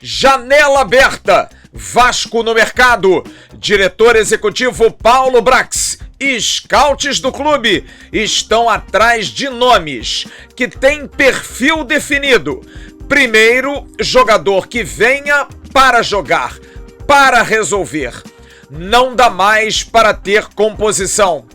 Janela aberta, Vasco no mercado. Diretor executivo Paulo Brax e scouts do clube estão atrás de nomes que têm perfil definido. Primeiro, jogador que venha para jogar, para resolver. Não dá mais para ter composição.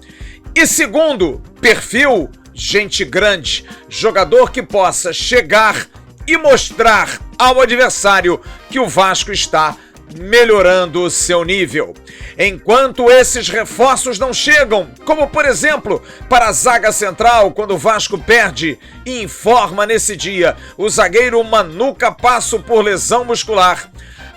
E segundo, perfil, gente grande, jogador que possa chegar e mostrar ao adversário que o Vasco está melhorando o seu nível. Enquanto esses reforços não chegam, como por exemplo para a zaga central, quando o Vasco perde e informa nesse dia o zagueiro Manuca Passo por lesão muscular,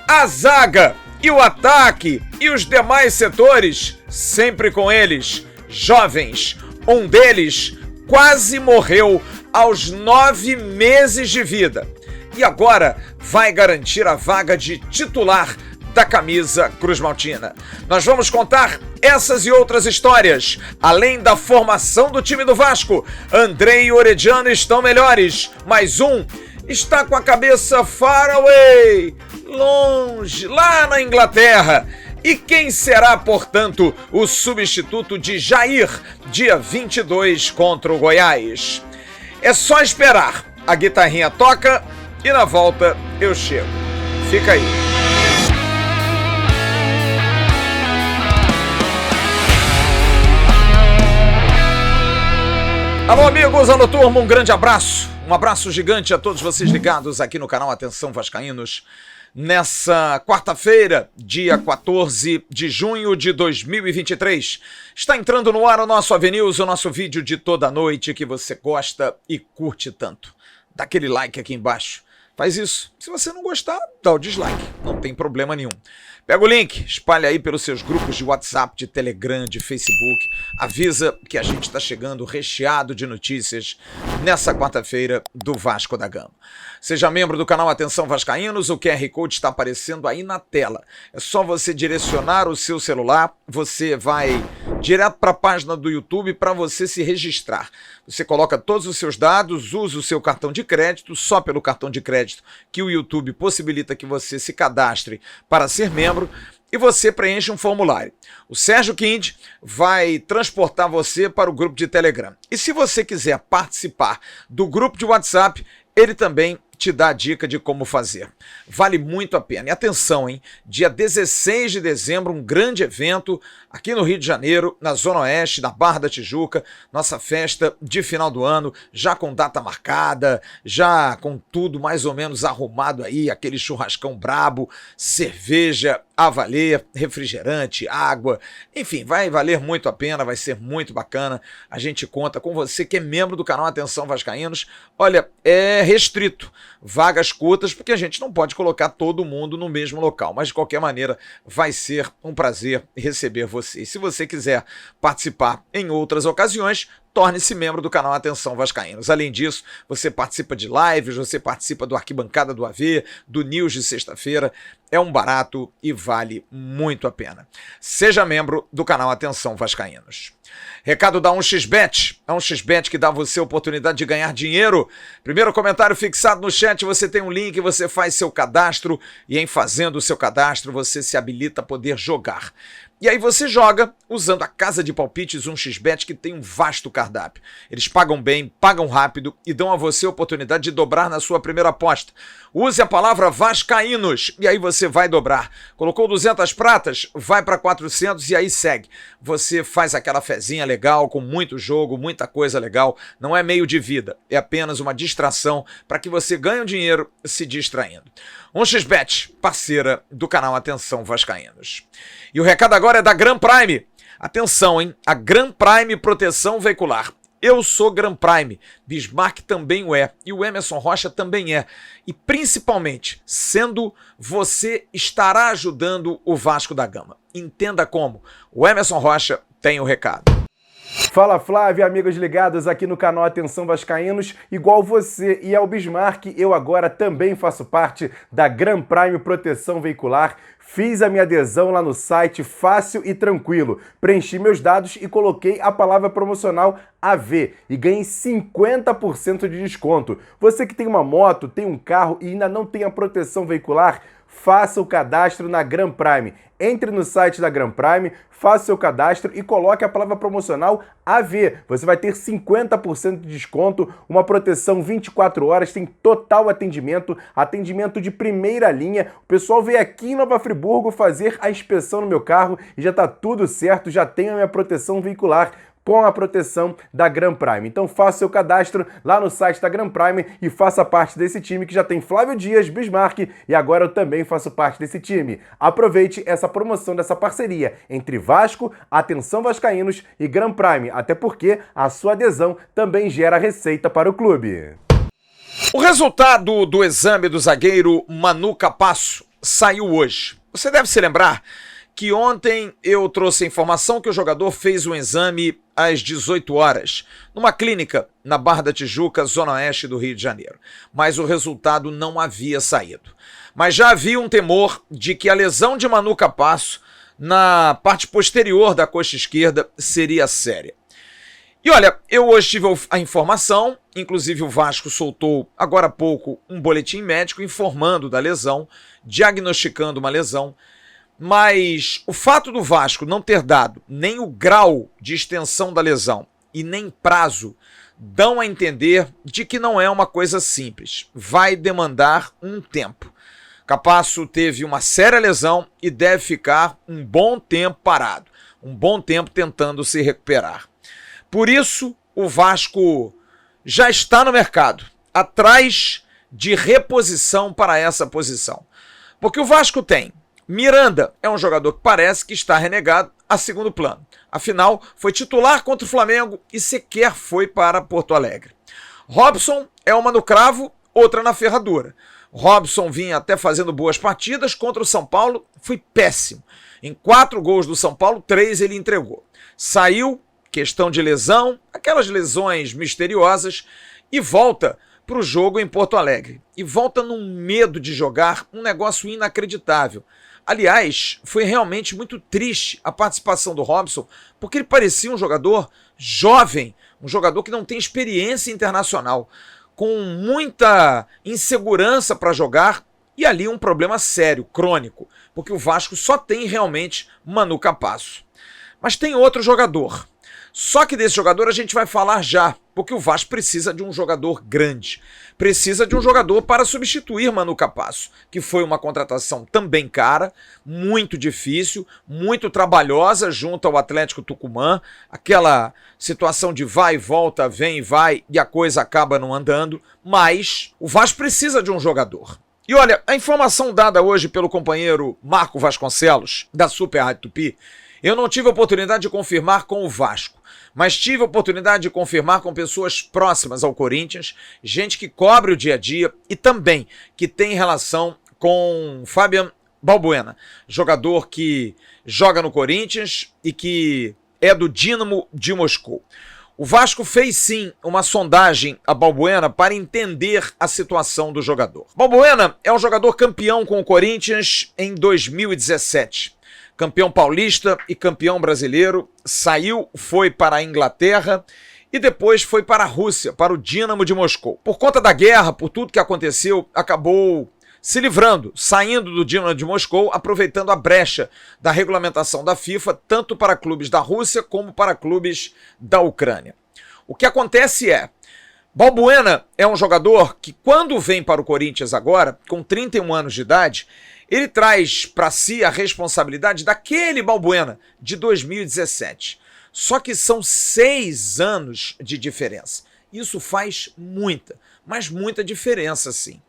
a zaga e o ataque e os demais setores, sempre com eles, jovens. Um deles quase morreu aos 9 meses de vida e agora vai garantir a vaga de titular da camisa cruzmaltina. Nós vamos contar essas e outras histórias. Além da formação do time do Vasco, Andrei e Orediano estão melhores, mas um está com a cabeça far away, longe, lá na Inglaterra. E quem será, portanto, o substituto de Jair, dia 22 contra o Goiás? É só esperar. A guitarrinha toca e na volta eu chego. Fica aí. Alô, amigos, alô, turma, um grande abraço. Um abraço gigante a todos vocês ligados aqui no canal Atenção Vascaínos. Nessa quarta-feira, dia 14 de junho de 2023, está entrando no ar o nosso AVNews, o nosso vídeo de toda noite que você gosta e curte tanto. Dá aquele like aqui embaixo. Faz isso. Se você não gostar, dá o dislike. Não tem problema nenhum. Pega o link, espalha aí pelos seus grupos de WhatsApp, de Telegram, de Facebook. Avisa que a gente está chegando recheado de notícias nessa quarta-feira do Vasco da Gama. Seja membro do canal Atenção Vascaínos, o QR Code está aparecendo aí na tela. É só você direcionar o seu celular, você vai direto para a página do YouTube para você se registrar. Você coloca todos os seus dados, usa o seu cartão de crédito, só pelo cartão de crédito que o YouTube possibilita que você se cadastre para ser membro, e você preenche um formulário. O Sérgio Kind vai transportar você para o grupo de Telegram. E se você quiser participar do grupo de WhatsApp, ele também te dá a dica de como fazer. Vale muito a pena. E atenção, hein? Dia 16 de dezembro, um grande evento aqui no Rio de Janeiro, na Zona Oeste, na Barra da Tijuca, nossa festa de final do ano, já com data marcada, já com tudo mais ou menos arrumado aí, aquele churrascão brabo, cerveja a valer, refrigerante, água, enfim, vai valer muito a pena, vai ser muito bacana. A gente conta com você que é membro do canal Atenção Vascaínos. Olha, é restrito, vagas curtas, porque a gente não pode colocar todo mundo no mesmo local, mas de qualquer maneira vai ser um prazer receber você. E se você quiser participar em outras ocasiões, torne-se membro do canal Atenção Vascaínos. Além disso, você participa de lives, você participa do Arquibancada do AV, do News de sexta-feira. É um barato e vale muito a pena. Seja membro do canal Atenção Vascaínos. Recado da 1xBet. A 1xBet que dá a você a oportunidade de ganhar dinheiro. Primeiro comentário fixado no chat, você tem um link, você faz seu cadastro e em fazendo o seu cadastro você se habilita a poder jogar. E aí você joga usando a casa de palpites 1xBet, que tem um vasto cardápio. Eles pagam bem, pagam rápido e dão a você a oportunidade de dobrar na sua primeira aposta. Use a palavra Vascaínos e aí você vai dobrar. Colocou 200 pratas, vai para 400 e aí segue. Você faz aquela fezinha legal, com muito jogo, muita coisa legal. Não é meio de vida, é apenas uma distração para que você ganhe um dinheiro se distraindo. 1xBet, parceira do canal Atenção Vascaínos. E o recado agora é da Gran Prime. Atenção, hein? A Gran Prime Proteção Veicular. Eu sou Gran Prime, Bismarck também o é, e o Emerson Rocha também é. E principalmente, sendo você estará ajudando o Vasco da Gama. Entenda como. O Emerson Rocha tem o recado. Fala Flávio, amigos ligados aqui no canal Atenção Vascaínos. Igual você e ao Bismarck, eu agora também faço parte da Gran Prime Proteção Veicular. Fiz a minha adesão lá no site fácil e tranquilo. Preenchi meus dados e coloquei a palavra promocional AV e ganhei 50% de desconto. Você que tem uma moto, tem um carro e ainda não tem a proteção veicular, faça o cadastro na Gran Prime. Entre no site da Gran Prime, faça o seu cadastro e coloque a palavra promocional AV. Você vai ter 50% de desconto, uma proteção 24 horas, tem total atendimento, atendimento de primeira linha. O pessoal veio aqui em Nova Friburgo fazer a inspeção no meu carro e já está tudo certo, já tenho a minha proteção veicular com a proteção da Gran Prime. Então faça seu cadastro lá no site da Gran Prime e faça parte desse time que já tem Flávio Dias, Bismarck e agora eu também faço parte desse time. Aproveite essa promoção dessa parceria entre Vasco, Atenção Vascaínos e Gran Prime, até porque a sua adesão também gera receita para o clube. O resultado do exame do zagueiro Manu Capasso saiu hoje. Você deve se lembrar que ontem eu trouxe a informação que o jogador fez um exame às 18 horas, numa clínica na Barra da Tijuca, zona oeste do Rio de Janeiro. Mas o resultado não havia saído. Mas já havia um temor de que a lesão de Manu Capasso na parte posterior da coxa esquerda seria séria. E olha, eu hoje tive a informação, inclusive o Vasco soltou agora há pouco um boletim médico informando da lesão, diagnosticando uma lesão. Mas o fato do Vasco não ter dado nem o grau de extensão da lesão e nem prazo dão a entender de que não é uma coisa simples. Vai demandar um tempo. Capasso teve uma séria lesão e deve ficar um bom tempo parado, um bom tempo tentando se recuperar. Por isso, o Vasco já está no mercado, atrás de reposição para essa posição. Porque o Vasco tem Miranda, é um jogador que parece que está renegado a segundo plano. Afinal, foi titular contra o Flamengo e sequer foi para Porto Alegre. Robson é uma no cravo, outra na ferradura. Robson vinha até fazendo boas partidas contra o São Paulo, foi péssimo. Em 4 gols do São Paulo, 3 ele entregou. Saiu, questão de lesão, aquelas lesões misteriosas, e volta para o jogo em Porto Alegre. E volta num medo de jogar, um negócio inacreditável. Aliás, foi realmente muito triste a participação do Robson, porque ele parecia um jogador jovem, um jogador que não tem experiência internacional, com muita insegurança para jogar e ali um problema sério, crônico, porque o Vasco só tem realmente Manu Capasso. Mas tem outro jogador. Só que desse jogador a gente vai falar já, porque o Vasco precisa de um jogador grande. Precisa de um jogador para substituir Manu Capasso, que foi uma contratação também cara, muito difícil, muito trabalhosa junto ao Atlético Tucumã. Aquela situação de vai e volta, vem e vai, e a coisa acaba não andando. Mas o Vasco precisa de um jogador. E olha, a informação dada hoje pelo companheiro Marco Vasconcelos, da Super Rádio Tupi, eu não tive a oportunidade de confirmar com o Vasco, mas tive a oportunidade de confirmar com pessoas próximas ao Corinthians, gente que cobre o dia a dia e também que tem relação com Fabian Balbuena, jogador que joga no Corinthians e que é do Dínamo de Moscou. O Vasco fez sim uma sondagem a Balbuena para entender a situação do jogador. Balbuena é um jogador campeão com o Corinthians em 2017. Campeão paulista e campeão brasileiro, saiu, foi para a Inglaterra e depois foi para a Rússia, para o Dínamo de Moscou. Por conta da guerra, por tudo que aconteceu, acabou se livrando, saindo do Dínamo de Moscou, aproveitando a brecha da regulamentação da FIFA, tanto para clubes da Rússia como para clubes da Ucrânia. O que acontece é, Balbuena é um jogador que quando vem para o Corinthians agora, com 31 anos de idade, ele traz para si a responsabilidade daquele Balbuena de 2017. Só que são 6 anos de diferença. Isso faz muita, mas muita diferença sim.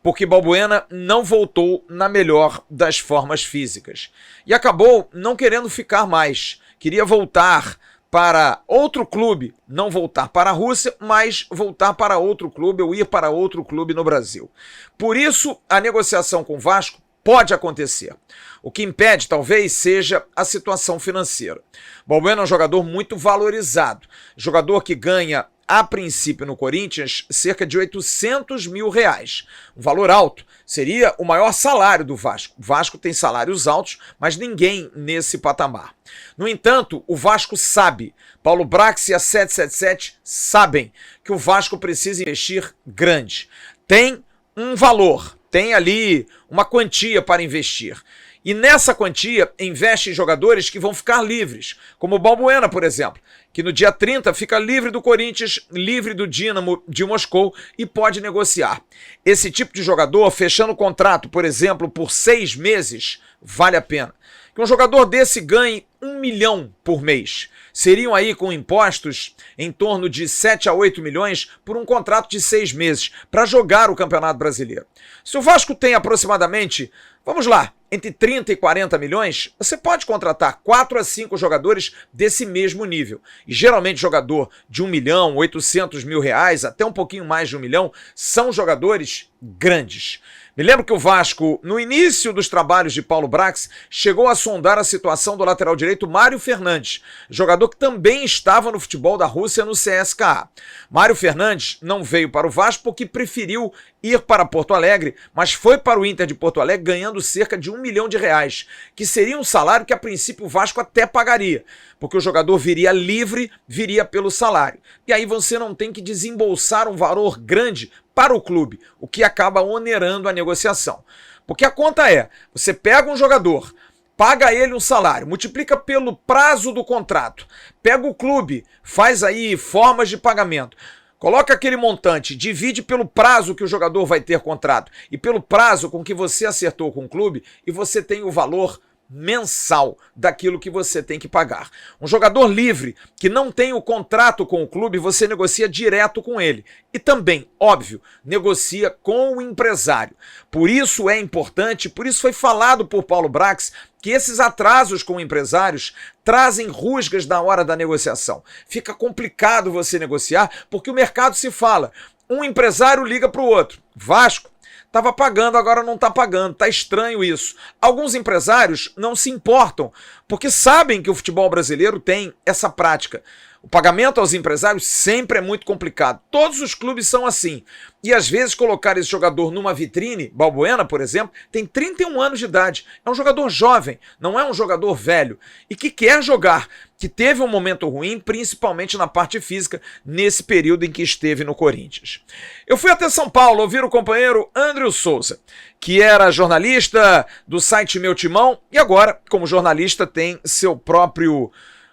Porque Balbuena não voltou na melhor das formas físicas. E acabou não querendo ficar mais. Queria voltar para outro clube, não voltar para a Rússia, mas voltar para outro clube ou ir para outro clube no Brasil. Por isso, a negociação com o Vasco Pode acontecer. O que impede, talvez, seja a situação financeira. Balbuena é um jogador muito valorizado. Jogador que ganha, a princípio, no Corinthians, cerca de R$800 mil. Um valor alto. Seria o maior salário do Vasco. O Vasco tem salários altos, mas ninguém nesse patamar. No entanto, o Vasco sabe, Paulo Brax e a 777 sabem que o Vasco precisa investir grande. Tem um valor, tem ali uma quantia para investir. E nessa quantia, investe em jogadores que vão ficar livres, como o Balbuena, por exemplo, que no dia 30 fica livre do Corinthians, livre do Dínamo de Moscou e pode negociar. Esse tipo de jogador, fechando o contrato, por exemplo, por 6 meses, vale a pena. Que um jogador desse ganhe 1 milhão por mês. Seriam aí, com impostos, em torno de 7 a 8 milhões por um contrato de 6 meses, para jogar o Campeonato Brasileiro. Se o Vasco tem aproximadamente, vamos lá, entre 30 e 40 milhões, você pode contratar 4 a 5 jogadores desse mesmo nível. E geralmente jogador de 1 milhão, 800 mil reais, até um pouquinho mais de 1 milhão, são jogadores grandes. Me lembro que o Vasco, no início dos trabalhos de Paulo Brax, chegou a sondar a situação do lateral direito Mário Fernandes, jogador que também estava no futebol da Rússia no CSKA. Mário Fernandes não veio para o Vasco porque preferiu ir para Porto Alegre, mas foi para o Inter de Porto Alegre ganhando cerca de 1 milhão de reais, que seria um salário que a princípio o Vasco até pagaria, porque o jogador viria livre, viria pelo salário. E aí você não tem que desembolsar um valor grande para o clube, o que acaba onerando a negociação. Porque a conta é, você pega um jogador, paga ele um salário, multiplica pelo prazo do contrato, pega o clube, faz aí formas de pagamento, coloca aquele montante, divide pelo prazo que o jogador vai ter contrato e pelo prazo com que você acertou com o clube e você tem o valor mensal daquilo que você tem que pagar. Um jogador livre que não tem o contrato com o clube, você negocia direto com ele. E também, óbvio, negocia com o empresário. Por isso é importante, por isso foi falado por Paulo Brax, que esses atrasos com empresários trazem rusgas na hora da negociação. Fica complicado você negociar, porque o mercado se fala. Um empresário liga para o outro. Vasco estava pagando, agora não está pagando, está estranho isso. Alguns empresários não se importam, porque sabem que o futebol brasileiro tem essa prática. O pagamento aos empresários sempre é muito complicado. Todos os clubes são assim. E às vezes colocar esse jogador numa vitrine, Balbuena, por exemplo, tem 31 anos de idade. É um jogador jovem, não é um jogador velho. E que quer jogar, que teve um momento ruim, principalmente na parte física, nesse período em que esteve no Corinthians. Eu fui até São Paulo ouvir o companheiro André Souza, que era jornalista do site Meu Timão e agora, como jornalista, tem seu próprio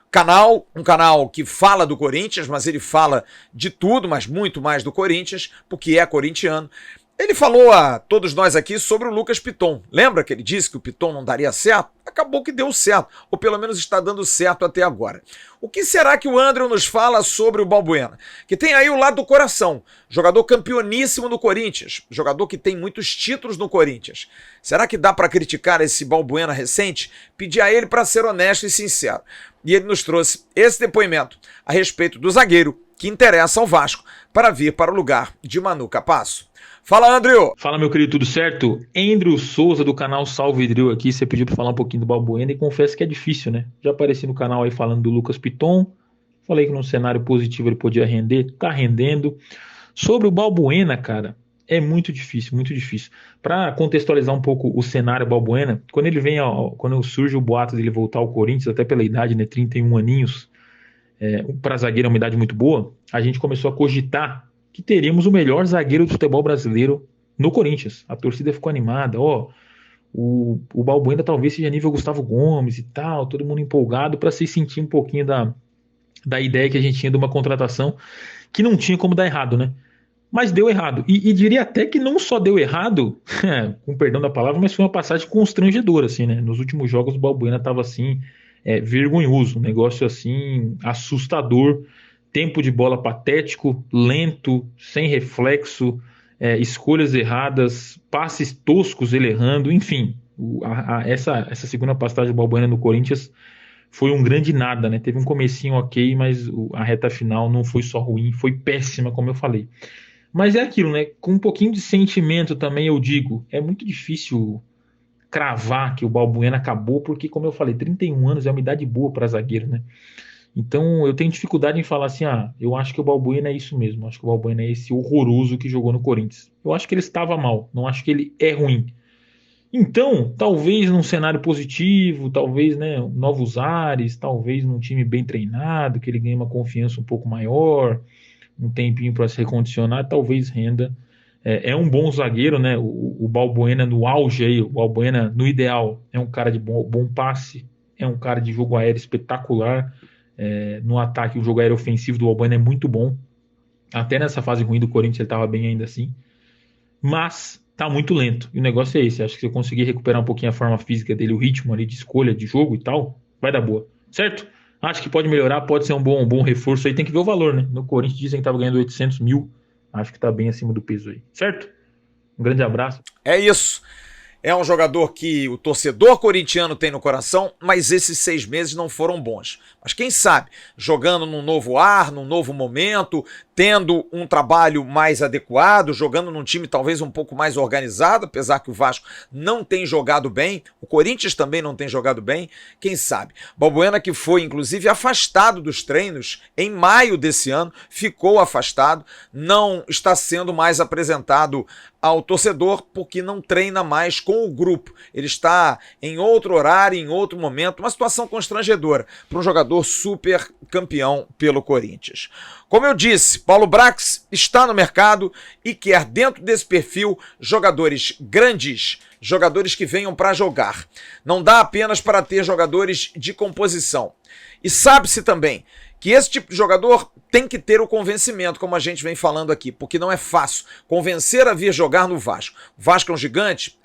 canal, um canal que fala do Corinthians, mas ele fala de tudo, mas muito mais do Corinthians, porque é corintiano. Ele falou a todos nós aqui sobre o Lucas Piton. Lembra que ele disse que o Piton não daria certo? Acabou que deu certo, ou pelo menos está dando certo até agora. O que será que o André nos fala sobre o Balbuena? Que tem aí o lado do coração, jogador campeoníssimo no Corinthians, jogador que tem muitos títulos no Corinthians. Será que dá para criticar esse Balbuena recente? Pedir a ele para ser honesto e sincero. E ele nos trouxe esse depoimento a respeito do zagueiro que interessa ao Vasco para vir para o lugar de Manu Capasso. Fala, Andrew! Fala, meu querido, tudo certo? Andrew Souza, do canal Salve Drill aqui. Você pediu para falar um pouquinho do Balbuena e confesso que é difícil, né? Já apareci no canal aí falando do Lucas Piton. Falei que num cenário positivo ele podia render, tá rendendo. Sobre o Balbuena, cara, é muito difícil, muito difícil. Para contextualizar um pouco o cenário Balbuena, quando surge o boato dele voltar ao Corinthians, até pela idade, né, 31 aninhos, para zagueiro é uma idade muito boa, a gente começou a cogitar que teríamos o melhor zagueiro do futebol brasileiro no Corinthians. A torcida ficou animada, o Balbuena talvez seja nível Gustavo Gomes e tal, todo mundo empolgado para se sentir um pouquinho da ideia que a gente tinha de uma contratação que não tinha como dar errado, né? Mas deu errado. E diria até que não só deu errado, com perdão da palavra, mas foi uma passagem constrangedora, assim, né? Nos últimos jogos o Balbuena estava assim, vergonhoso, um negócio assim, assustador, tempo de bola patético, lento, sem reflexo, escolhas erradas, passes toscos ele errando, enfim, essa segunda passagem do Balbuena no Corinthians foi um grande nada, né? Teve um comecinho ok, mas a reta final não foi só ruim, foi péssima, como eu falei. Mas é aquilo, né? Com um pouquinho de sentimento também eu digo, é muito difícil cravar que o Balbuena acabou, porque, como eu falei, 31 anos é uma idade boa para zagueiro, né? Então eu tenho dificuldade em falar assim, eu acho que o Balbuena é isso mesmo, acho que o Balbuena é esse horroroso que jogou no Corinthians. Eu acho que ele estava mal, não acho que ele é ruim. Então, talvez num cenário positivo, talvez, né, novos ares, talvez num time bem treinado, que ele ganhe uma confiança um pouco maior, um tempinho para se recondicionar, talvez renda. É um bom zagueiro, né? O Balbuena no auge aí, o Balbuena no ideal, é um cara de bom passe, é um cara de jogo aéreo espetacular. No ataque, o jogo aéreo ofensivo do Balbuena é muito bom. Até nessa fase ruim do Corinthians ele estava bem ainda assim. Mas tá muito lento. E o negócio é esse. Acho que se eu conseguir recuperar um pouquinho a forma física dele, o ritmo ali de escolha de jogo e tal, vai dar boa. Certo? Acho que pode melhorar, pode ser um bom reforço aí. Tem que ver o valor, né? No Corinthians dizem que tava ganhando 800 mil. Acho que tá bem acima do peso aí. Certo? Um grande abraço. É isso. É um jogador que o torcedor corintiano tem no coração, mas esses 6 meses não foram bons. Mas quem sabe, jogando num novo ar, num novo momento, tendo um trabalho mais adequado, jogando num time talvez um pouco mais organizado, apesar que o Vasco não tem jogado bem, o Corinthians também não tem jogado bem, quem sabe. Balbuena, que foi inclusive afastado dos treinos em maio desse ano, ficou afastado, não está sendo mais apresentado ao torcedor porque não treina mais com o grupo. Ele está em outro horário, em outro momento, uma situação constrangedora para um jogador super campeão pelo Corinthians. Como eu disse, Paulo Brax está no mercado e quer, dentro desse perfil, jogadores grandes, jogadores que venham para jogar. Não dá apenas para ter jogadores de composição. E sabe-se também que esse tipo de jogador tem que ter o convencimento, como a gente vem falando aqui, porque não é fácil convencer a vir jogar no Vasco. O Vasco é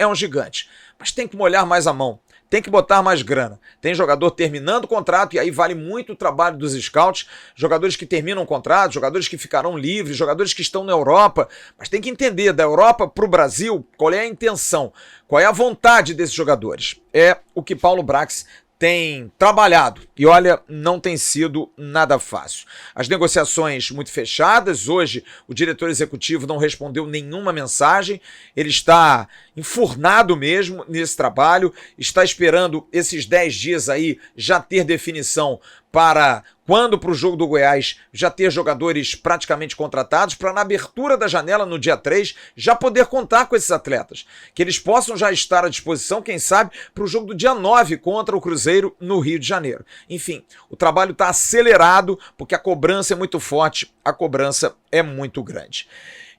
um gigante, mas tem que molhar mais a mão, tem que botar mais grana. Tem jogador terminando o contrato, e aí vale muito o trabalho dos scouts, jogadores que terminam o contrato, jogadores que ficarão livres, jogadores que estão na Europa, mas tem que entender, da Europa para o Brasil, qual é a intenção, qual é a vontade desses jogadores. É o que Paulo Brax tem trabalhado e olha, não tem sido nada fácil. As negociações muito fechadas, hoje o diretor executivo não respondeu nenhuma mensagem, ele está enfurnado mesmo nesse trabalho, está esperando esses 10 dias aí já ter definição para quando para o jogo do Goiás já ter jogadores praticamente contratados, para na abertura da janela no dia 3 já poder contar com esses atletas, que eles possam já estar à disposição, quem sabe, para o jogo do dia 9 contra o Cruzeiro no Rio de Janeiro. Enfim, o trabalho está acelerado porque a cobrança é muito forte, a cobrança é muito grande.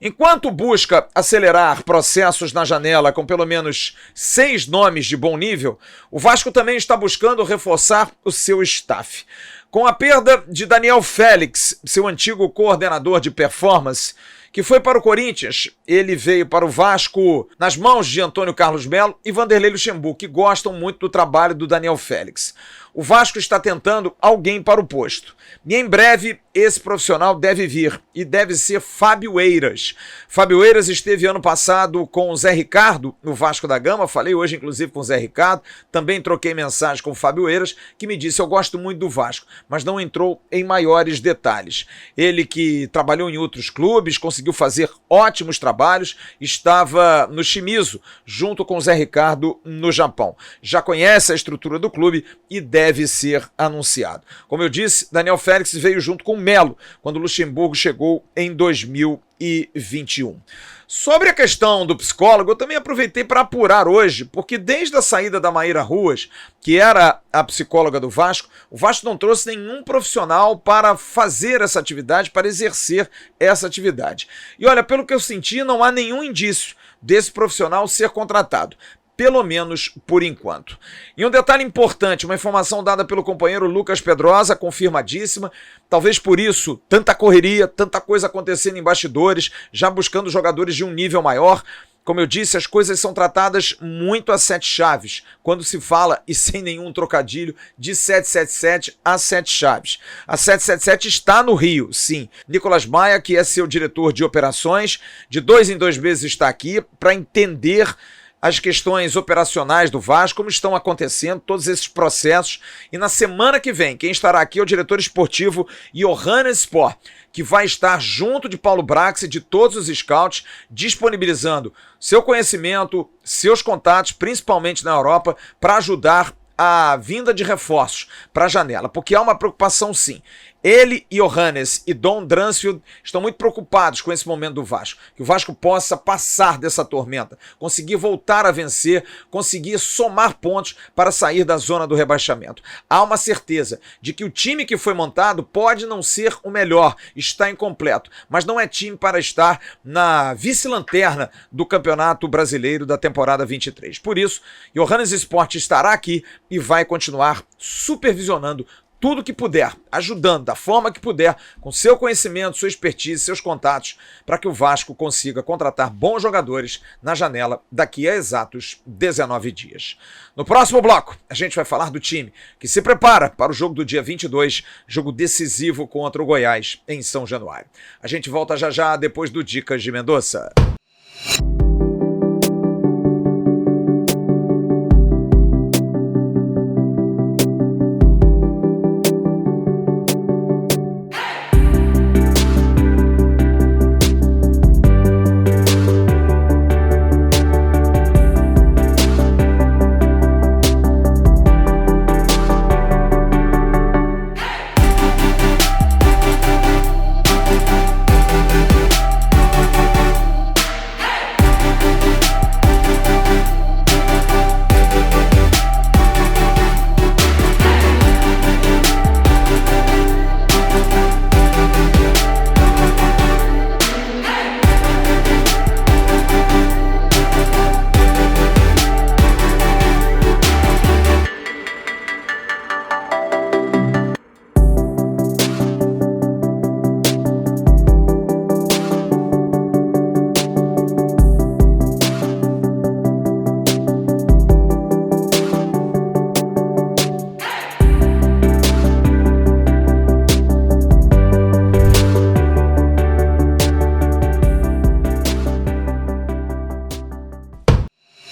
Enquanto busca acelerar processos na janela com pelo menos 6 nomes de bom nível, o Vasco também está buscando reforçar o seu staff. Com a perda de Daniel Félix, seu antigo coordenador de performance, que foi para o Corinthians, ele veio para o Vasco nas mãos de Antônio Carlos Melo e Vanderlei Luxemburgo, que gostam muito do trabalho do Daniel Félix. O Vasco está tentando alguém para o posto. E em breve esse profissional deve vir e deve ser Fábio Eiras. Fábio Eiras esteve ano passado com o Zé Ricardo no Vasco da Gama, falei hoje inclusive com o Zé Ricardo, também troquei mensagem com o Fábio Eiras, que me disse: eu gosto muito do Vasco, mas não entrou em maiores detalhes. Ele que trabalhou em outros clubes, conseguiu fazer ótimos trabalhos, estava no Shimizu, junto com o Zé Ricardo no Japão. Já conhece a estrutura do clube e deve ser anunciado. Como eu disse, Daniel Félix veio junto com o Melo, quando o Luxemburgo chegou em 2021. Sobre a questão do psicólogo, eu também aproveitei para apurar hoje, porque desde a saída da Maíra Ruas, que era a psicóloga do Vasco, o Vasco não trouxe nenhum profissional para fazer essa atividade, para exercer essa atividade. E olha, pelo que eu senti, não há nenhum indício desse profissional ser contratado. Pelo menos por enquanto. E um detalhe importante, uma informação dada pelo companheiro Lucas Pedrosa, confirmadíssima, talvez por isso tanta correria, tanta coisa acontecendo em bastidores, já buscando jogadores de um nível maior. Como eu disse, as coisas são tratadas muito a 7 chaves, quando se fala, e sem nenhum trocadilho, de 777 a 7 chaves. A 777 está no Rio, sim. Nicolas Maia, que é seu diretor de operações, de 2 em 2 meses está aqui para entender as questões operacionais do Vasco, como estão acontecendo, todos esses processos. E na semana que vem, quem estará aqui é o diretor esportivo Johannes Spor, que vai estar junto de Paulo Brax e de todos os scouts, disponibilizando seu conhecimento, seus contatos, principalmente na Europa, para ajudar a vinda de reforços para a janela, porque há uma preocupação sim. Ele, Johannes e Don Dransfield estão muito preocupados com esse momento do Vasco, que o Vasco possa passar dessa tormenta, conseguir voltar a vencer, conseguir somar pontos para sair da zona do rebaixamento. Há uma certeza de que o time que foi montado pode não ser o melhor, está incompleto, mas não é time para estar na vice-lanterna do Campeonato Brasileiro da temporada 23. Por isso, Johannes Sport estará aqui e vai continuar supervisionando tudo que puder, ajudando da forma que puder, com seu conhecimento, sua expertise, seus contatos, para que o Vasco consiga contratar bons jogadores na janela daqui a exatos 19 dias. No próximo bloco, a gente vai falar do time que se prepara para o jogo do dia 22, jogo decisivo contra o Goiás em São Januário. A gente volta já já depois do Dicas de Mendonça.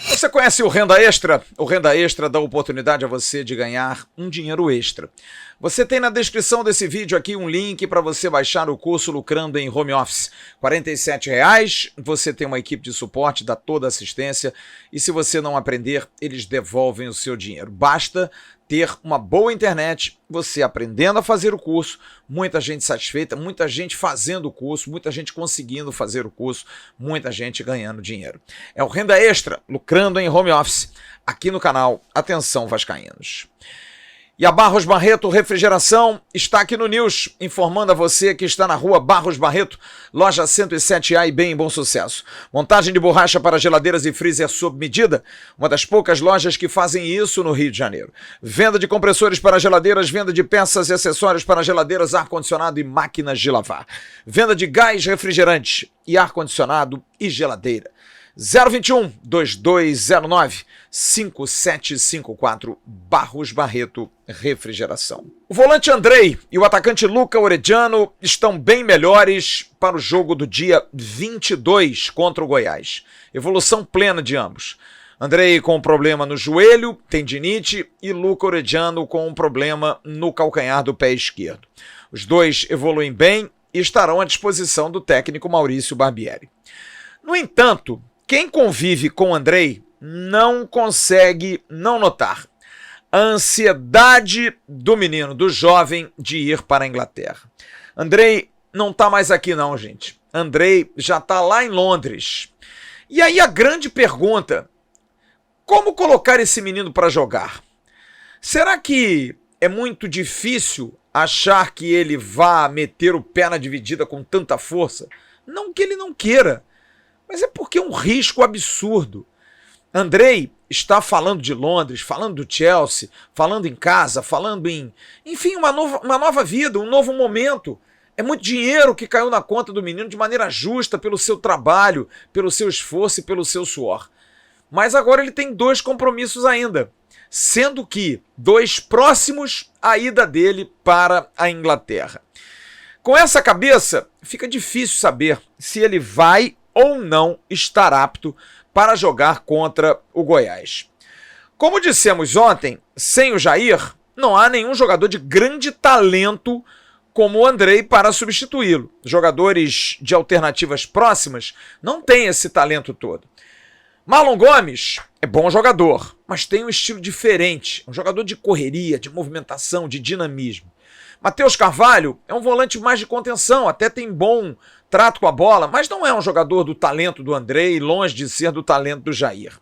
Você conhece o Renda Extra? O Renda Extra dá oportunidade a você de ganhar um dinheiro extra. Você tem na descrição desse vídeo aqui um link para você baixar o curso Lucrando em Home Office. R$ 47,00, você tem uma equipe de suporte, dá toda a assistência e se você não aprender, eles devolvem o seu dinheiro. Basta ter uma boa internet, você aprendendo a fazer o curso, muita gente satisfeita, muita gente fazendo o curso, muita gente conseguindo fazer o curso, muita gente ganhando dinheiro. É o Renda Extra, lucrando em home office, aqui no canal Atenção Vascaínos. E a Barros Barreto Refrigeração está aqui no News, informando a você que está na rua Barros Barreto, loja 107A e bem em Bom Sucesso. Montagem de borracha para geladeiras e freezer sob medida, uma das poucas lojas que fazem isso no Rio de Janeiro. Venda de compressores para geladeiras, venda de peças e acessórios para geladeiras, ar-condicionado e máquinas de lavar. Venda de gás refrigerante e ar-condicionado e geladeira. 021 2209 5754 Barros Barreto Refrigeração. O volante Andrei e o atacante Luca Orediano estão bem melhores para o jogo do dia 22 contra o Goiás. Evolução plena de ambos. Andrei com um problema no joelho, tendinite, e Luca Orediano com um problema no calcanhar do pé esquerdo. Os dois evoluem bem e estarão à disposição do técnico Maurício Barbieri. No entanto, quem convive com Andrei não consegue não notar a ansiedade do menino, do jovem, de ir para a Inglaterra. Andrei não está mais aqui não, gente. Andrei já está lá em Londres. E aí a grande pergunta, como colocar esse menino para jogar? Será que é muito difícil achar que ele vá meter o pé na dividida com tanta força? Não que ele não queira, mas é porque é um risco absurdo. Andrei está falando de Londres, falando do Chelsea, falando em casa, falando em... Enfim, uma nova vida, um novo momento. É muito dinheiro que caiu na conta do menino de maneira justa pelo seu trabalho, pelo seu esforço e pelo seu suor. Mas agora ele tem 2 compromissos ainda, sendo que 2 próximos à ida dele para a Inglaterra. Com essa cabeça, fica difícil saber se ele vai ou não estar apto para jogar contra o Goiás. Como dissemos ontem, sem o Jair, não há nenhum jogador de grande talento como o Andrei para substituí-lo. Jogadores de alternativas próximas não têm esse talento todo. Marlon Gomes é bom jogador, mas tem um estilo diferente. Um jogador de correria, de movimentação, de dinamismo. Matheus Carvalho é um volante mais de contenção, até tem bom trato com a bola, mas não é um jogador do talento do Andrei, longe de ser do talento do Jair.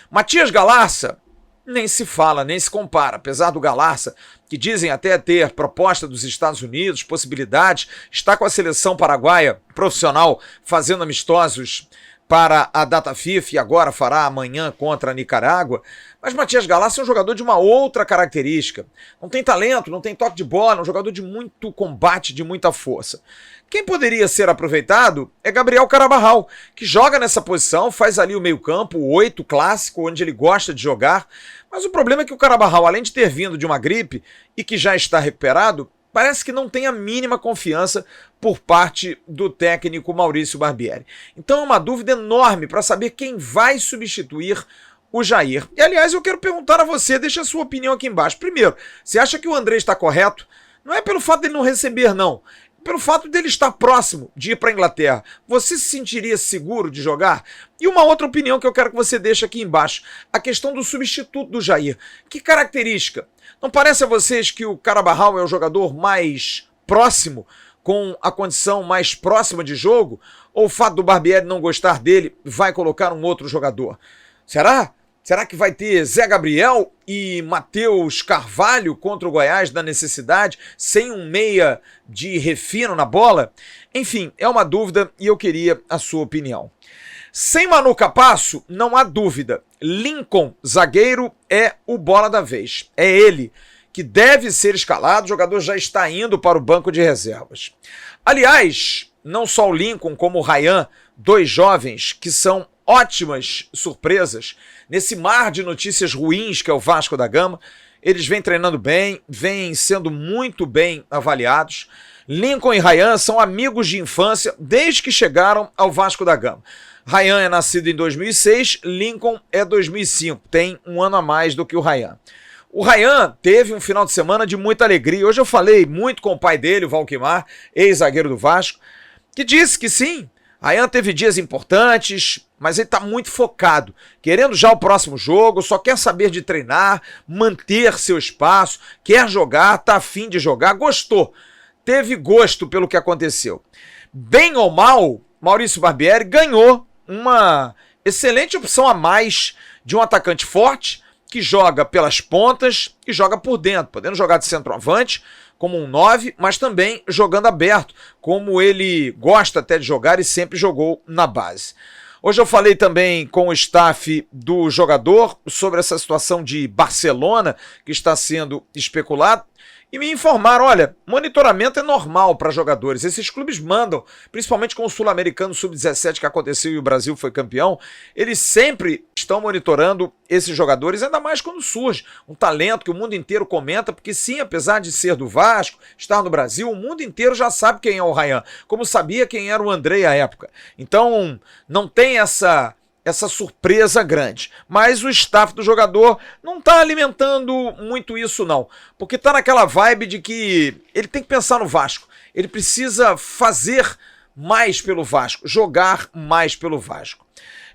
Matias Galarça nem se fala, nem se compara, apesar do Galarça, que dizem até ter proposta dos Estados Unidos, possibilidades, está com a seleção paraguaia profissional fazendo amistosos para a data FIFA e agora fará amanhã contra a Nicarágua. Mas Matias Galarça é um jogador de uma outra característica. Não tem talento, não tem toque de bola, é um jogador de muito combate, de muita força. Quem poderia ser aproveitado é Gabriel Carabarral, que joga nessa posição, faz ali o meio-campo, o 8 clássico, onde ele gosta de jogar. Mas o problema é que o Carabarral, além de ter vindo de uma gripe e que já está recuperado, parece que não tem a mínima confiança por parte do técnico Maurício Barbieri. Então é uma dúvida enorme para saber quem vai substituir o Jair. E aliás, eu quero perguntar a você, deixa a sua opinião aqui embaixo. Primeiro, você acha que o Andrei está correto? Não é pelo fato dele não receber, não. Pelo fato dele estar próximo de ir para a Inglaterra. Você se sentiria seguro de jogar? E uma outra opinião que eu quero que você deixe aqui embaixo. A questão do substituto do Jair. Que característica? Não parece a vocês que o Carabarral é o jogador mais próximo, com a condição mais próxima de jogo? Ou o fato do Barbieri não gostar dele vai colocar um outro jogador? Será? Será que vai ter Zé Gabriel e Matheus Carvalho contra o Goiás na necessidade, sem um meia de refino na bola? Enfim, é uma dúvida e eu queria a sua opinião. Sem Manu Capasso, não há dúvida. Lincoln, zagueiro, é o bola da vez. É ele que deve ser escalado, o jogador já está indo para o banco de reservas. Aliás, não só o Lincoln como o Ryan, dois jovens que são ótimas surpresas nesse mar de notícias ruins que é o Vasco da Gama. Eles vêm treinando bem, vêm sendo muito bem avaliados. Lincoln e Ryan são amigos de infância desde que chegaram ao Vasco da Gama. Ryan é nascido em 2006, Lincoln é 2005, tem um ano a mais do que o Ryan. O Ryan teve um final de semana de muita alegria. Hoje eu falei muito com o pai dele, o Valquimar, ex-zagueiro do Vasco, que disse que sim, Ryan teve dias importantes, mas ele está muito focado, querendo já o próximo jogo, só quer saber de treinar, manter seu espaço, quer jogar, está afim de jogar, gostou, teve gosto pelo que aconteceu. Bem ou mal, Maurício Barbieri ganhou uma excelente opção a mais de um atacante forte, que joga pelas pontas e joga por dentro, podendo jogar de centroavante, como um 9, mas também jogando aberto, como ele gosta até de jogar e sempre jogou na base. Hoje eu falei também com o staff do jogador sobre essa situação de Barcelona, que está sendo especulado, e me informaram, olha, monitoramento é normal para jogadores, esses clubes mandam, principalmente com o Sul-Americano Sub-17 que aconteceu e o Brasil foi campeão, eles sempre estão monitorando esses jogadores, ainda mais quando surge um talento que o mundo inteiro comenta, porque sim, apesar de ser do Vasco, estar no Brasil, o mundo inteiro já sabe quem é o Ryan, como sabia quem era o Andrei à época. Então, não tem essa surpresa grande, mas o staff do jogador não está alimentando muito isso não, porque está naquela vibe de que ele tem que pensar no Vasco, ele precisa fazer mais pelo Vasco, jogar mais pelo Vasco.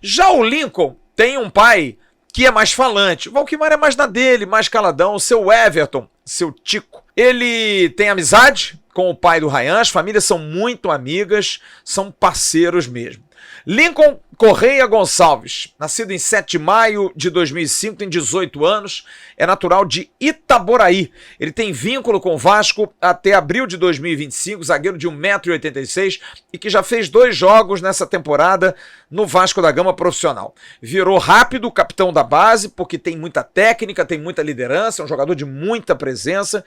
Já o Lincoln tem um pai que é mais falante, o Valquimar é mais na dele, mais caladão, o seu Everton, seu Tico, ele tem amizade com o pai do Ryan, as famílias são muito amigas, são parceiros mesmo. Lincoln Correia Gonçalves, nascido em 7 de maio de 2005, tem 18 anos, é natural de Itaboraí. Ele tem vínculo com o Vasco até abril de 2025, zagueiro de 1,86 m e que já fez 2 jogos nessa temporada no Vasco da Gama profissional. Virou rápido capitão da base, porque tem muita técnica, tem muita liderança, é um jogador de muita presença.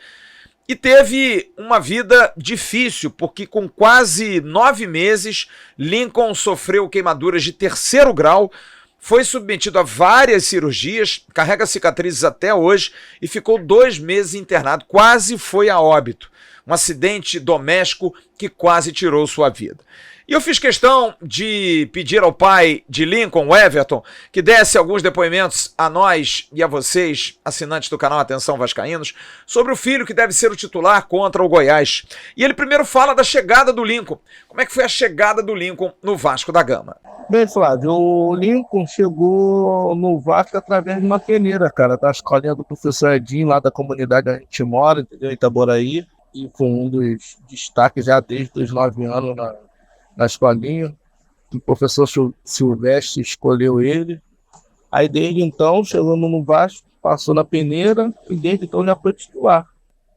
E teve uma vida difícil, porque com quase 9 meses, Lincoln sofreu queimaduras de 3º grau, foi submetido a várias cirurgias, carrega cicatrizes até hoje e ficou 2 meses internado, quase foi a óbito. um acidente doméstico que quase tirou sua vida. E eu fiz questão de pedir ao pai de Lincoln, o Everton, que desse alguns depoimentos a nós e a vocês, assinantes do canal Atenção Vascaínos, sobre o filho que deve ser o titular contra o Goiás. E ele primeiro fala da chegada do Lincoln. Como é que foi a chegada do Lincoln no Vasco da Gama? Bem, Flávio, o Lincoln chegou no Vasco através de uma peneira, cara, da escolinha do professor Edinho, lá da comunidade onde a gente mora, entendeu? Em Itaboraí. E foi um dos destaques já desde os 9 anos na escolinha. O professor Silvestre escolheu ele. Aí desde então, chegando no Vasco, passou na peneira e desde então já foi titular.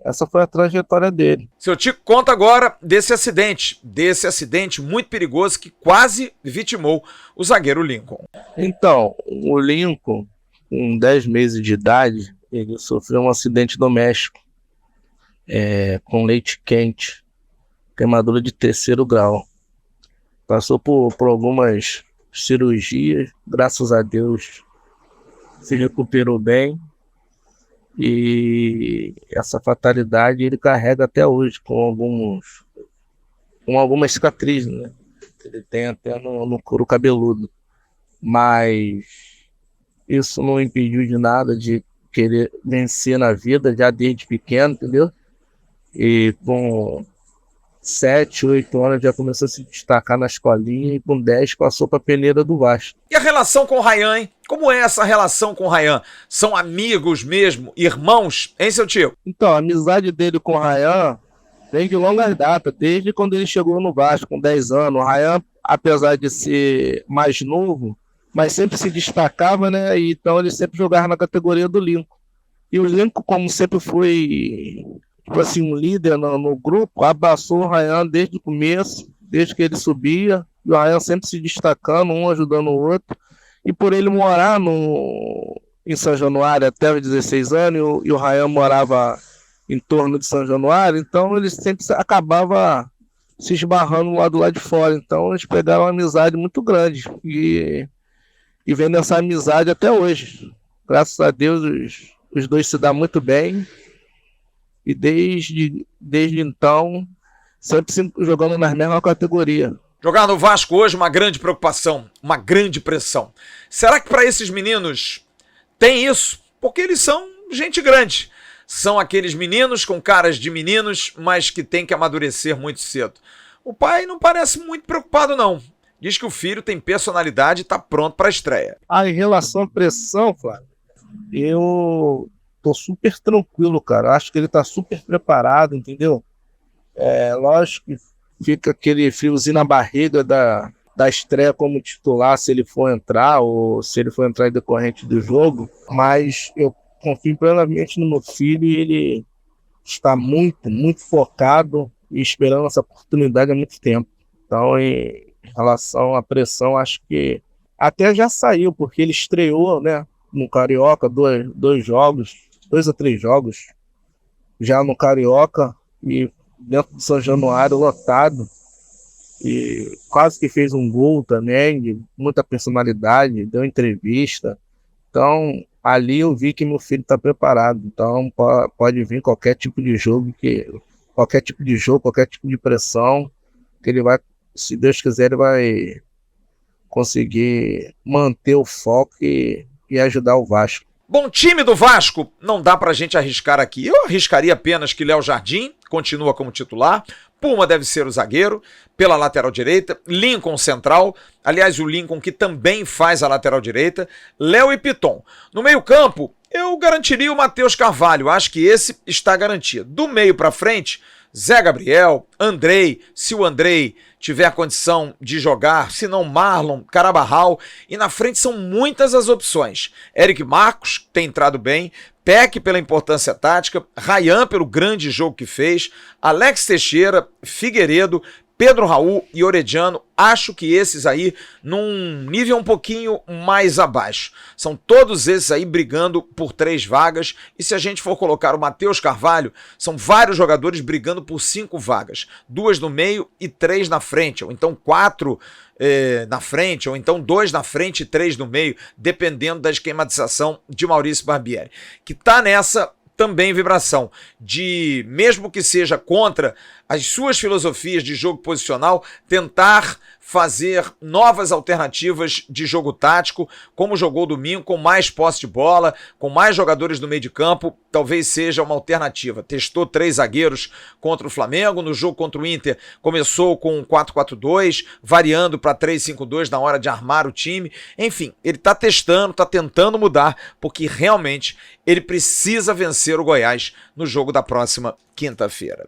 Essa foi a trajetória dele. Seu Tico conta agora desse acidente muito perigoso que quase vitimou o zagueiro Lincoln. Então, o Lincoln, com 10 meses de idade, ele sofreu um acidente doméstico com leite quente, queimadura de 3º grau. Passou por algumas cirurgias, graças a Deus se recuperou bem. E essa fatalidade ele carrega até hoje com algumas cicatrizes, né? Ele tem até no couro cabeludo. Mas isso não impediu de nada de querer vencer na vida já desde pequeno, entendeu? E com 7, 8 anos já começou a se destacar na escolinha e com 10 passou para a peneira do Vasco. E a relação com o Rayan, hein? Como é essa relação com o Rayan? São amigos mesmo? Irmãos? Hein, seu tio? Então, a amizade dele com o Rayan vem de longas datas, desde quando ele chegou no Vasco, com 10 anos. O Rayan, apesar de ser mais novo, mas sempre se destacava, né? E então ele sempre jogava na categoria do Lincoln. E o Lincoln, como sempre foi tipo assim, um líder no grupo, abraçou o Rayan desde o começo, desde que ele subia, e o Rayan sempre se destacando, um ajudando o outro. E por ele morar em São Januário até os 16 anos, e o Rayan morava em torno de São Januário, então ele sempre acabava se esbarrando lá do lado de fora. Então eles pegaram uma amizade muito grande e vem dessa amizade até hoje. Graças a Deus os dois se dão muito bem e desde então sempre jogando na mesma categoria. Jogar no Vasco hoje é uma grande preocupação, uma grande pressão. Será que para esses meninos tem isso? Porque eles são gente grande. São aqueles meninos com caras de meninos, mas que tem que amadurecer muito cedo. O pai não parece muito preocupado, não. Diz que o filho tem personalidade e está pronto para a estreia. Em relação à pressão, Flávio, eu tô super tranquilo, cara. Acho que ele tá super preparado, entendeu? Lógico que fica aquele friozinho na barriga da estreia como titular, se ele for entrar ou se ele for entrar em decorrente do jogo, mas eu confio plenamente no meu filho e ele está muito, muito focado e esperando essa oportunidade há muito tempo. Então, em relação à pressão, acho que até já saiu, porque ele estreou, né, no Carioca, 2 a 3 jogos já no Carioca e dentro do São Januário lotado, e quase que fez um gol também, de muita personalidade, deu entrevista. Então ali eu vi que meu filho está preparado. Então pode vir qualquer tipo de jogo, qualquer tipo de pressão, que ele vai, se Deus quiser, ele vai conseguir manter o foco e ajudar o Vasco. Bom, time do Vasco, não dá pra gente arriscar aqui. Eu arriscaria apenas que Léo Jardim continua como titular, Puma deve ser o zagueiro, pela lateral direita, Lincoln central, aliás o Lincoln que também faz a lateral direita, Léo e Piton. No meio campo, eu garantiria o Matheus Carvalho, acho que esse está garantido. Do meio pra frente, Zé Gabriel, Andrei, se o Andrei tiver condição de jogar, se não Marlon, Carabarral, e na frente são muitas as opções. Eric Marcos tem entrado bem, Peck pela importância tática, Rayan pelo grande jogo que fez, Alex Teixeira, Figueiredo, Pedro Raul e Orediano, acho que esses aí num nível um pouquinho mais abaixo. São todos esses aí brigando por 3 vagas, e se a gente for colocar o Matheus Carvalho, são vários jogadores brigando por 5 vagas. 2 no meio e 3 na frente, ou então 4 na frente, ou então 2 na frente e 3 no meio, dependendo da esquematização de Maurício Barbieri, que tá nessa também vibração, de, mesmo que seja contra as suas filosofias de jogo posicional, tentar fazer novas alternativas de jogo tático, como jogou domingo, com mais posse de bola, com mais jogadores no meio de campo, talvez seja uma alternativa. Testou 3 zagueiros contra o Flamengo, no jogo contra o Inter começou com 4-4-2, variando para 3-5-2 na hora de armar o time. Enfim, ele está testando, está tentando mudar, porque realmente ele precisa vencer o Goiás no jogo da próxima quinta-feira.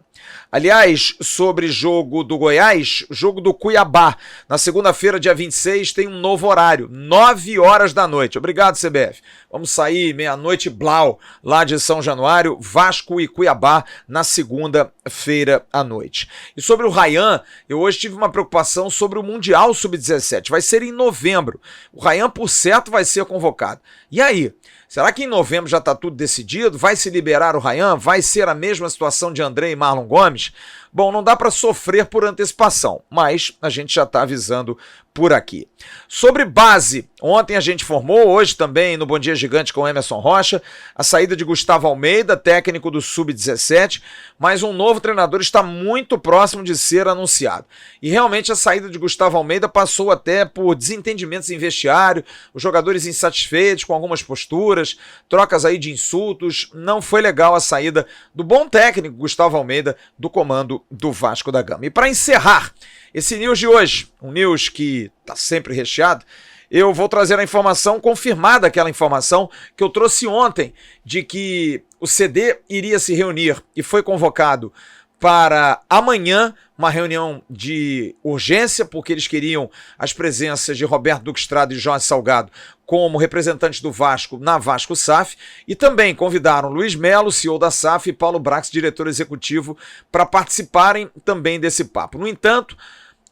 Aliás, sobre jogo do Goiás, jogo do Cuiabá. Na segunda-feira, dia 26, tem um novo horário, 9 horas da noite. Obrigado, CBF. Vamos sair meia-noite blau lá de São Januário, Vasco e Cuiabá na segunda-feira à noite. E sobre o Ryan, eu hoje tive uma preocupação sobre o Mundial Sub-17. Vai ser em novembro. O Ryan, por certo, vai ser convocado. E aí? Será que em novembro já está tudo decidido? Vai se liberar o Ryan? Vai ser a mesma situação de André e Marlon Gomes? Bom, não dá para sofrer por antecipação, mas a gente já está avisando por aqui. Sobre base, ontem a gente informou, hoje também no Bom Dia Gigante com Emerson Rocha, a saída de Gustavo Almeida, técnico do Sub-17, mas um novo treinador está muito próximo de ser anunciado. E realmente a saída de Gustavo Almeida passou até por desentendimentos em vestiário, os jogadores insatisfeitos com algumas posturas, trocas aí de insultos. Não foi legal a saída do bom técnico Gustavo Almeida do comando do Vasco da Gama. E para encerrar esse news de hoje, um news que está sempre recheado, eu vou trazer a informação confirmada, aquela informação que eu trouxe ontem, de que o CD iria se reunir e foi convocado para amanhã, uma reunião de urgência, porque eles queriam as presenças de Roberto Duque Estrada e Jorge Salgado como representantes do Vasco na Vasco SAF, e também convidaram Luiz Melo, CEO da SAF, e Paulo Brax, diretor executivo, para participarem também desse papo. No entanto,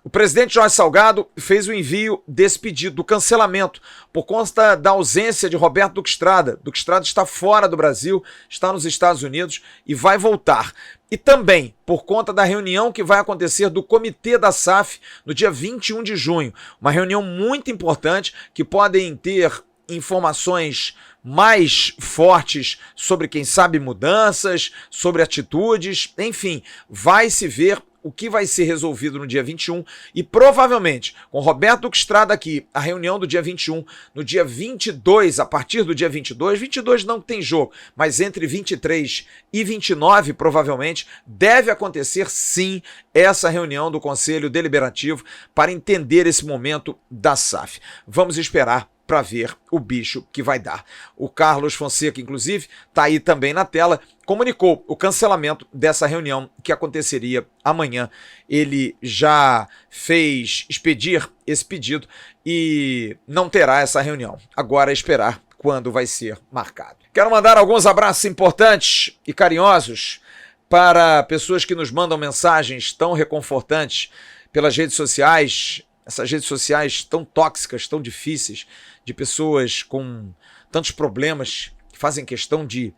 o presidente Jorge Salgado fez o envio desse pedido, do cancelamento, por conta da ausência de Roberto Duque Estrada. Duque Estrada está fora do Brasil, está nos Estados Unidos e vai voltar. E também por conta da reunião que vai acontecer do comitê da SAF no dia 21 de junho. Uma reunião muito importante que podem ter informações mais fortes sobre, quem sabe, mudanças, sobre atitudes, enfim, vai se ver o que vai ser resolvido no dia 21 e provavelmente, com Roberto Duque Estrada aqui, a reunião do dia 21, no dia 22, a partir do dia 22 não tem jogo, mas entre 23 e 29, provavelmente, deve acontecer sim essa reunião do Conselho Deliberativo para entender esse momento da SAF. Vamos esperar para ver o bicho que vai dar. O Carlos Fonseca, inclusive, está aí também na tela, comunicou o cancelamento dessa reunião que aconteceria amanhã. Ele já fez expedir esse pedido e não terá essa reunião. Agora é esperar quando vai ser marcado. Quero mandar alguns abraços importantes e carinhosos para pessoas que nos mandam mensagens tão reconfortantes pelas redes sociais, essas redes sociais tão tóxicas, tão difíceis, de pessoas com tantos problemas que fazem questão de,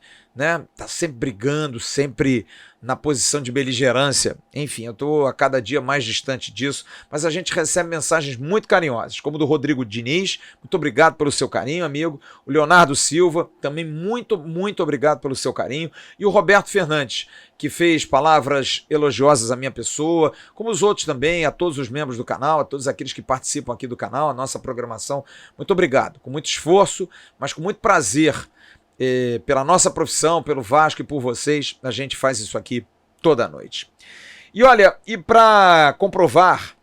tá sempre brigando, sempre na posição de beligerância. Enfim, eu estou a cada dia mais distante disso, mas a gente recebe mensagens muito carinhosas, como do Rodrigo Diniz, muito obrigado pelo seu carinho, amigo. O Leonardo Silva, também muito, muito obrigado pelo seu carinho. E o Roberto Fernandes, que fez palavras elogiosas à minha pessoa, como os outros também, a todos os membros do canal, a todos aqueles que participam aqui do canal, a nossa programação. Muito obrigado, com muito esforço, mas com muito prazer. Pela nossa profissão, pelo Vasco e por vocês, a gente faz isso aqui toda noite. E olha, e para comprovar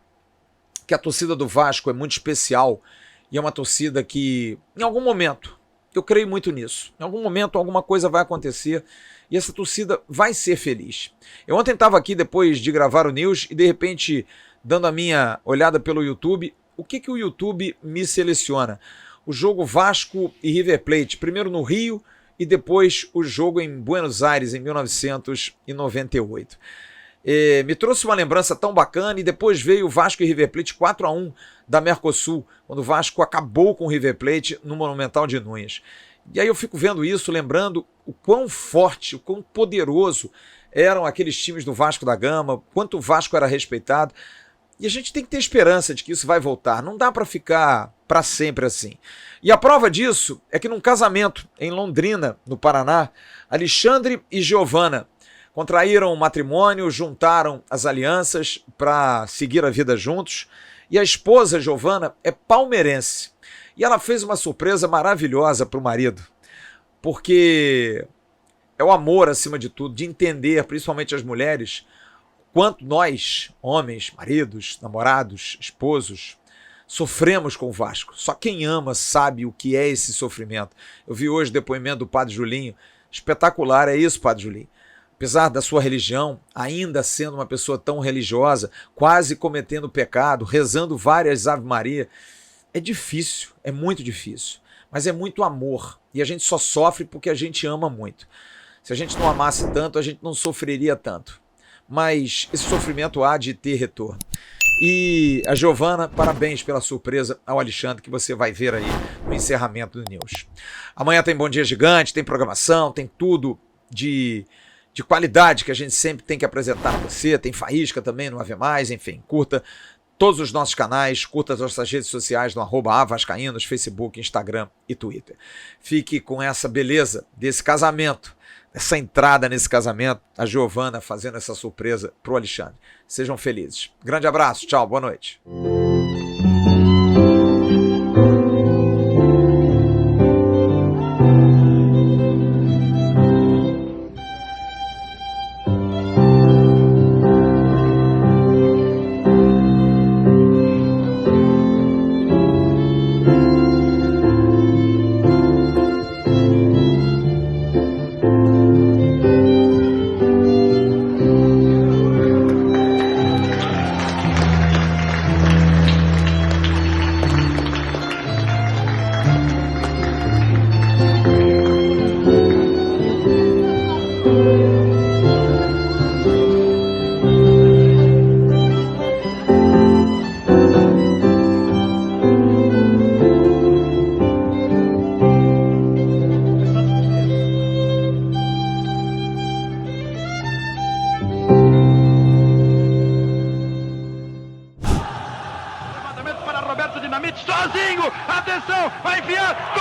que a torcida do Vasco é muito especial e é uma torcida que, em algum momento, eu creio muito nisso, em algum momento alguma coisa vai acontecer e essa torcida vai ser feliz. Eu ontem estava aqui depois de gravar o News e de repente, dando a minha olhada pelo YouTube, o que o YouTube me seleciona? O jogo Vasco e River Plate, primeiro no Rio e depois o jogo em Buenos Aires em 1998. Me trouxe uma lembrança tão bacana e depois veio o Vasco e River Plate 4-1 da Mercosul, quando o Vasco acabou com o River Plate no Monumental de Núñez. E aí eu fico vendo isso, lembrando o quão forte, o quão poderoso eram aqueles times do Vasco da Gama, quanto o Vasco era respeitado. E a gente tem que ter esperança de que isso vai voltar. Não dá para ficar para sempre assim. E a prova disso é que num casamento em Londrina, no Paraná, Alexandre e Giovana contraíram um matrimônio, juntaram as alianças para seguir a vida juntos, e a esposa Giovana é palmeirense. E ela fez uma surpresa maravilhosa para o marido, porque é o amor acima de tudo, de entender, principalmente as mulheres, quanto nós, homens, maridos, namorados, esposos, sofremos com o Vasco. Só quem ama sabe o que é esse sofrimento. Eu vi hoje o depoimento do Padre Julinho, espetacular, é isso, Padre Julinho. Apesar da sua religião, ainda sendo uma pessoa tão religiosa, quase cometendo pecado, rezando várias Ave Maria, é difícil, é muito difícil, mas é muito amor, e a gente só sofre porque a gente ama muito. Se a gente não amasse tanto, a gente não sofreria tanto, mas esse sofrimento há de ter retorno. E a Giovana, parabéns pela surpresa ao Alexandre, que você vai ver aí no encerramento do News. Amanhã tem Bom Dia Gigante, tem programação, tem tudo de qualidade que a gente sempre tem que apresentar a você, tem faísca também no Ave Mais, enfim, curta todos os nossos canais, curta as nossas redes sociais no @avascaínos, Facebook, Instagram e Twitter. Fique com essa beleza desse casamento, essa entrada nesse casamento, a Giovana fazendo essa surpresa pro Alexandre. Sejam felizes. Grande abraço, tchau, boa noite. Sozinho, atenção, vai enfiar,